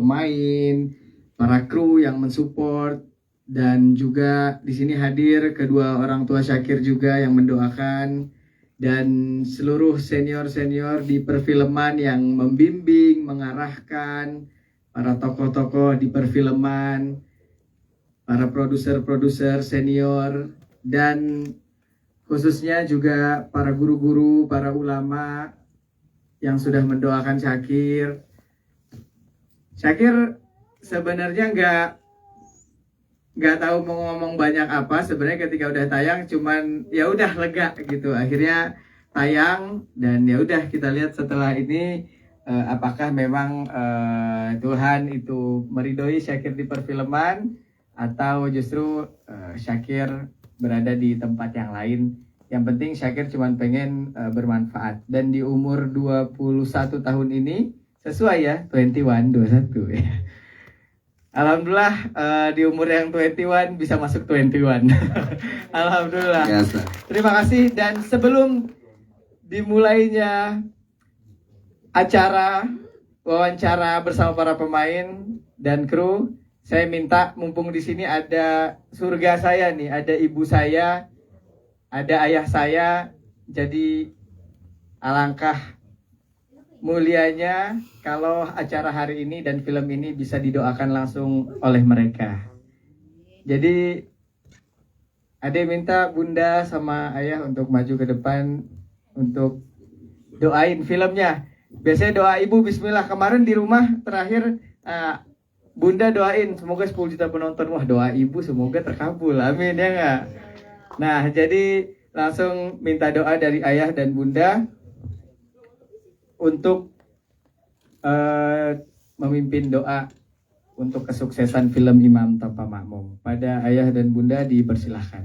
pemain, para kru yang mensupport, dan juga di sini hadir kedua orang tua Syakir juga yang mendoakan, dan seluruh senior-senior di perfilman yang membimbing, mengarahkan, para tokoh-tokoh di perfilman, para produser-produser senior, dan khususnya juga para guru-guru, para ulama yang sudah mendoakan Syakir. Syakir sebenarnya nggak tahu mau ngomong banyak apa. Sebenarnya ketika udah tayang cuman ya udah lega gitu. Akhirnya tayang dan ya udah kita lihat setelah ini apakah memang Tuhan itu meridhoi Syakir di perfilman atau justru Syakir berada di tempat yang lain. Yang penting Syakir cuma pengen bermanfaat. Dan di umur 21 tahun ini sesuai ya, 21 ya. Alhamdulillah di umur yang 21 bisa masuk 21. Alhamdulillah. Biasa. Terima kasih, dan sebelum dimulainya acara wawancara bersama para pemain dan kru, saya minta mumpung di sini ada surga saya nih, ada ibu saya, ada ayah saya, jadi alangkah mulianya kalau acara hari ini dan film ini bisa didoakan langsung oleh mereka. Jadi Ade minta Bunda sama Ayah untuk maju ke depan untuk doain filmnya. Biasanya doa ibu bismillah. Kemarin di rumah terakhir Bunda doain semoga 10 juta penonton. Wah, doa ibu semoga terkabul, amin ya nggak? Nah, jadi langsung minta doa dari Ayah dan Bunda untuk memimpin doa untuk kesuksesan film Imam Tanpa Makmum. Pada Ayah dan Bunda dipersilahkan.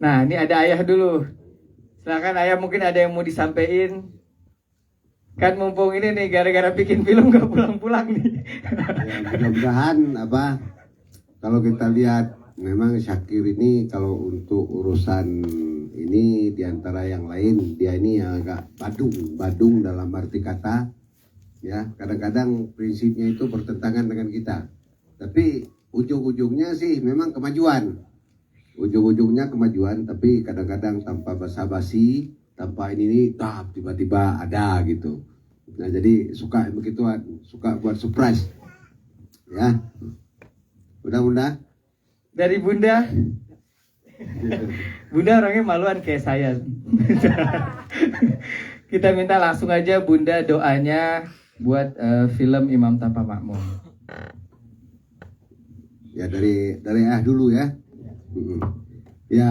Nah, ini ada Ayah dulu. Silakan Ayah, mungkin ada yang mau disampaikan. Kan mumpung ini nih gara-gara bikin film gak pulang-pulang nih. Ya, mudah-mudahan kalau kita lihat memang Syakir ini kalau untuk urusan ini diantara yang lain dia ini yang agak badung dalam arti kata ya, kadang-kadang prinsipnya itu bertentangan dengan kita, tapi ujung-ujungnya sih memang kemajuan, tapi kadang-kadang tanpa basa-basi, tanpa ini tiba-tiba ada gitu. Nah, jadi suka begituan, suka buat surprise ya. Mudah-mudahan dari Bunda. Bunda orangnya maluan kayak saya. Kita minta langsung aja Bunda doanya buat film Imam Tanpa Makmum. Ya dari dulu ya. Ya,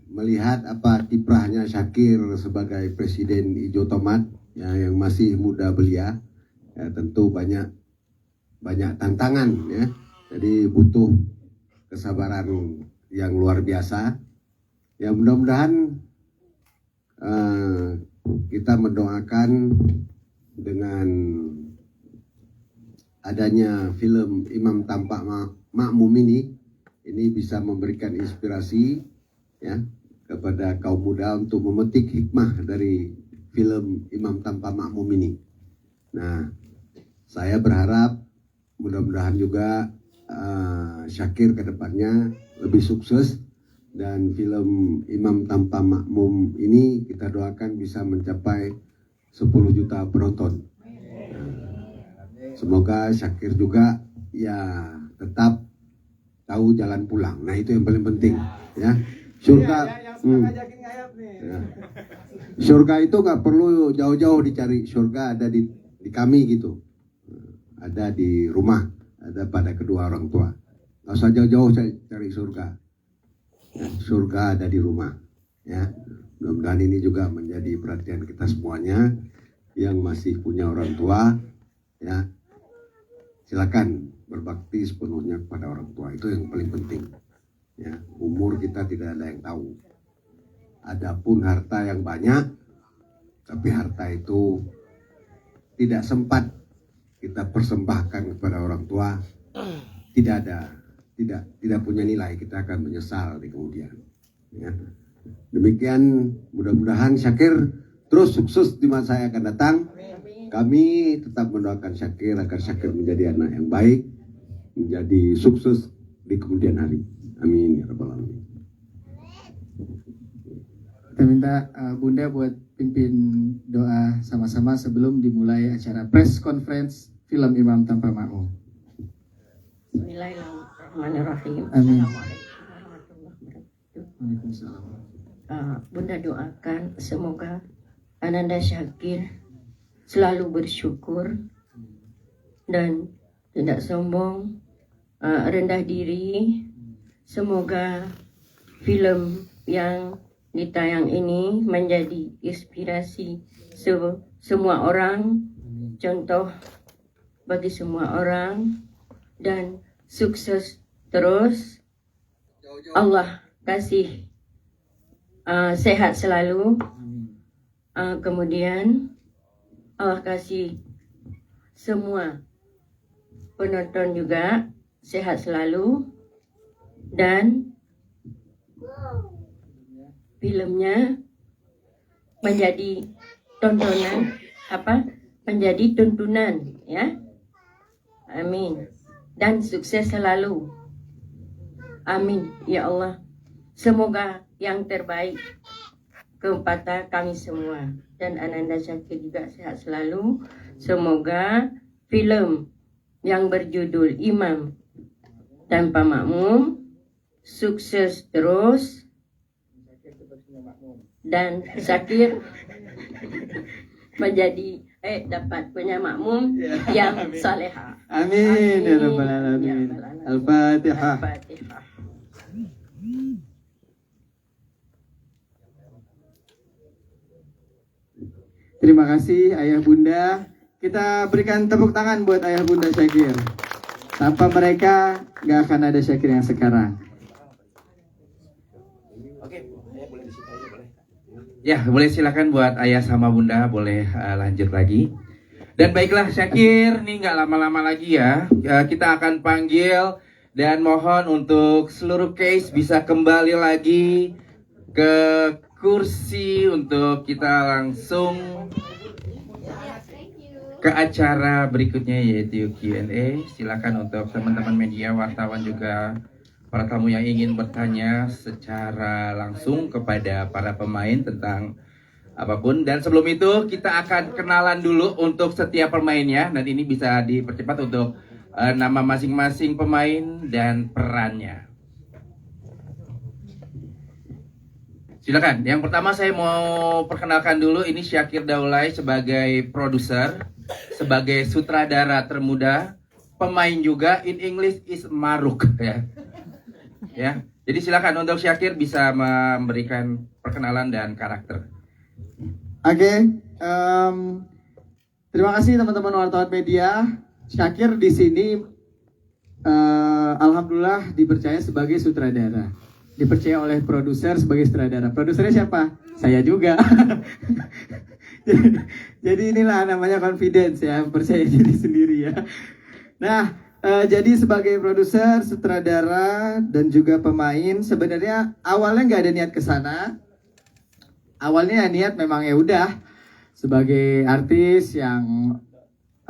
melihat apa kiprahnya Syakir sebagai Presiden Hijau Tomat ya, yang masih muda belia, ya, tentu banyak tantangan ya. Jadi butuh kesabaran yang luar biasa. Ya, mudah-mudahan kita mendoakan dengan adanya film Imam Tanpa Makmum ini bisa memberikan inspirasi ya kepada kaum muda untuk memetik hikmah dari film Imam Tanpa Makmum ini. Nah, saya berharap mudah-mudahan juga Syakir ke depannya lebih sukses, dan film Imam Tanpa Makmum ini kita doakan bisa mencapai 10 juta penonton. Semoga Syakir juga ya tetap tahu jalan pulang. Nah, itu yang paling penting ya. Surga ya. Surga itu nggak perlu jauh-jauh dicari. Surga ada di kami gitu. Ada di rumah, ada pada kedua orang tua. Nggak usah jauh-jauh cari surga. Ya, surga ada di rumah ya. Mudah-mudahan ini juga menjadi perhatian kita semuanya yang masih punya orang tua ya. Silakan berbakti sepenuhnya kepada orang tua, itu yang paling penting ya. Umur kita tidak ada yang tahu. Adapun harta yang banyak, tapi harta itu tidak sempat kita persembahkan kepada orang tua, tidak punya nilai, kita akan menyesal di kemudian ya. Demikian, mudah-mudahan Syakir terus sukses di masa yang akan datang. Kami tetap mendoakan Syakir agar Syakir menjadi anak yang baik, menjadi sukses di kemudian hari. Amin ya rabbal alamin. Kita minta Bunda buat pimpin doa sama-sama sebelum dimulai acara press conference film Imam Tanpa Makmum. Bismillahirrahmanirrahim. Amin. Assalamualaikum warahmatullahi wabarakatuh. Waalaikumsalam. Bunda doakan semoga Ananda Syakir selalu bersyukur dan tidak sombong, rendah diri. Semoga film yang ditayang ini menjadi inspirasi semua orang, contoh bagi semua orang, dan sukses terus. Allah kasih sehat selalu. Kemudian Allah kasih semua penonton juga sehat selalu, dan filmnya menjadi tontonan menjadi tuntunan ya. Amin. Dan sukses selalu. Amin ya Allah. Semoga yang terbaik kepada kami semua, dan Ananda Syakir juga sehat selalu. Semoga film yang berjudul Imam Tanpa Makmum sukses terus, dan Syakir menjadi dapat punya makmum yang salehah. Amin ya rabbal alamin. Al-Fatihah. Al-Fatihah. Terima kasih Ayah Bunda. Kita berikan tepuk tangan buat Ayah Bunda Syakir. Tanpa mereka gak akan ada Syakir yang sekarang. Ya, boleh silakan buat Ayah sama Bunda, boleh lanjut lagi. Dan baiklah Syakir, nih nggak lama-lama lagi ya, kita akan panggil dan mohon untuk seluruh case bisa kembali lagi ke kursi untuk kita langsung ke acara berikutnya yaitu Q&A. Silakan untuk teman-teman media, wartawan juga para tamu yang ingin bertanya secara langsung kepada para pemain tentang apapun. Dan sebelum itu kita akan kenalan dulu untuk setiap pemainnya, dan ini bisa dipercepat untuk nama masing-masing pemain dan perannya. Silakan. Yang pertama saya mau perkenalkan dulu, ini Syakir Daulay sebagai produser, sebagai sutradara termuda, pemain juga. In English is Maruk ya. Ya. Jadi silakan untuk Syakir bisa memberikan perkenalan dan karakter. Oke, terima kasih teman-teman wartawan media. Syakir di sini alhamdulillah dipercaya sebagai sutradara. Dipercaya oleh produser sebagai sutradara. Produsernya siapa? Saya juga. Jadi inilah namanya confidence ya, percaya diri sendiri ya. Nah, jadi sebagai produser, sutradara, dan juga pemain, sebenarnya awalnya nggak ada niat ke sana. Awalnya niat memang ya udah sebagai artis yang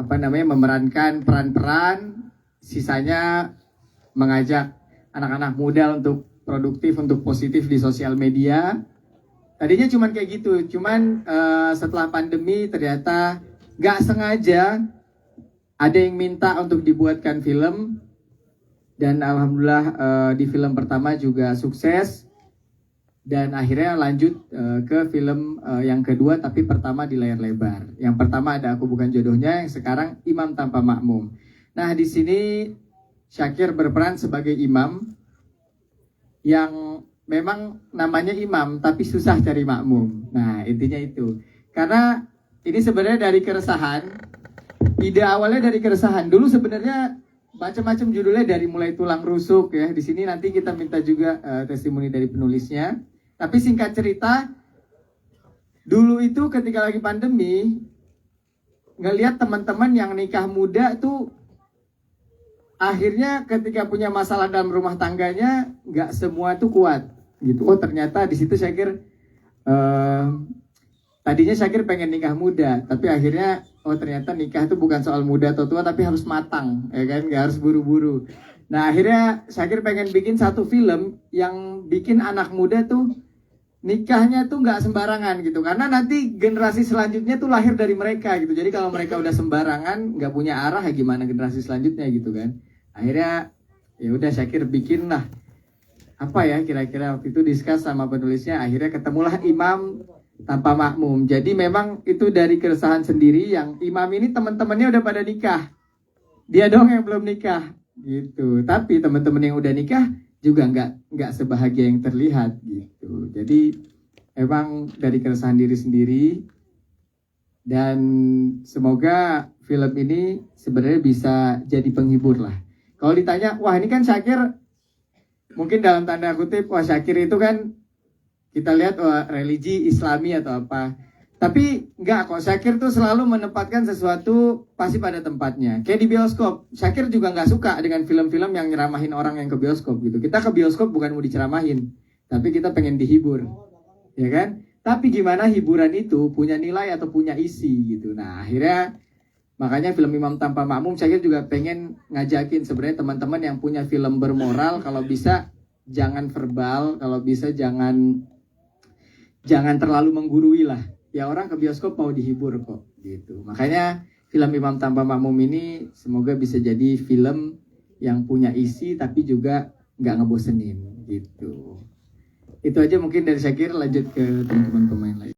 memerankan peran-peran, sisanya mengajak anak-anak muda untuk produktif, untuk positif di sosial media. Tadinya cuman kayak gitu, cuman setelah pandemi ternyata nggak sengaja ada yang minta untuk dibuatkan film, dan alhamdulillah di film pertama juga sukses, dan akhirnya lanjut ke film yang kedua, tapi pertama di layar lebar. Yang pertama ada Aku Bukan Jodohnya, yang sekarang Imam Tanpa Makmum. Nah, di sini Syakir berperan sebagai imam yang memang namanya imam tapi susah cari makmum. Nah, intinya itu. Karena ini sebenarnya dari keresahan. Ide awalnya dari keresahan. Dulu sebenarnya macam-macam judulnya, dari mulai tulang rusuk ya. Di sini nanti kita minta juga testimoni dari penulisnya. Tapi singkat cerita, dulu itu ketika lagi pandemi, ngelihat teman-teman yang nikah muda tuh akhirnya ketika punya masalah dalam rumah tangganya nggak semua tuh kuat gitu. Oh ternyata di situ Syakir tadinya Syakir pengen nikah muda, tapi akhirnya oh ternyata nikah itu bukan soal muda atau tua, tapi harus matang, ya kan, nggak harus buru-buru. Nah akhirnya Syakir pengen bikin satu film yang bikin anak muda tuh nikahnya tuh nggak sembarangan gitu, karena nanti generasi selanjutnya tuh lahir dari mereka gitu. Jadi kalau mereka udah sembarangan, nggak punya arah, ya gimana generasi selanjutnya gitu kan. Akhirnya ya udah Syakir bikin lah apa ya kira-kira, waktu itu discuss sama penulisnya, akhirnya ketemulah Imam Tanpa Makmum. Jadi memang itu dari keresahan sendiri, yang Imam ini teman-temannya udah pada nikah, dia dong yang belum nikah gitu. Tapi teman-teman yang udah nikah juga nggak sebahagia yang terlihat gitu. Jadi emang dari keresahan diri sendiri, dan semoga film ini sebenarnya bisa jadi penghibur lah. Kalau ditanya, wah ini kan Syakir, mungkin dalam tanda kutip, wah Syakir itu kan kita lihat wah, religi Islami atau apa. Tapi enggak kok, Syakir tuh selalu menempatkan sesuatu pasti pada tempatnya. Kayak di bioskop, Syakir juga nggak suka dengan film-film yang nyeramahin orang yang ke bioskop gitu. Kita ke bioskop bukan mau diceramahin, tapi kita pengen dihibur, ya kan? Tapi gimana hiburan itu punya nilai atau punya isi gitu. Nah akhirnya makanya film Imam Tanpa Makmum Syakir juga pengen ngajakin sebenarnya teman-teman yang punya film bermoral, kalau bisa jangan verbal, kalau bisa jangan terlalu menggurui lah. Ya orang ke bioskop mau dihibur kok gitu. Makanya film Imam Tanpa Makmum ini semoga bisa jadi film yang punya isi tapi juga nggak ngebosenin gitu. Itu aja mungkin dari Syakir, lanjut ke teman-teman pemain lain.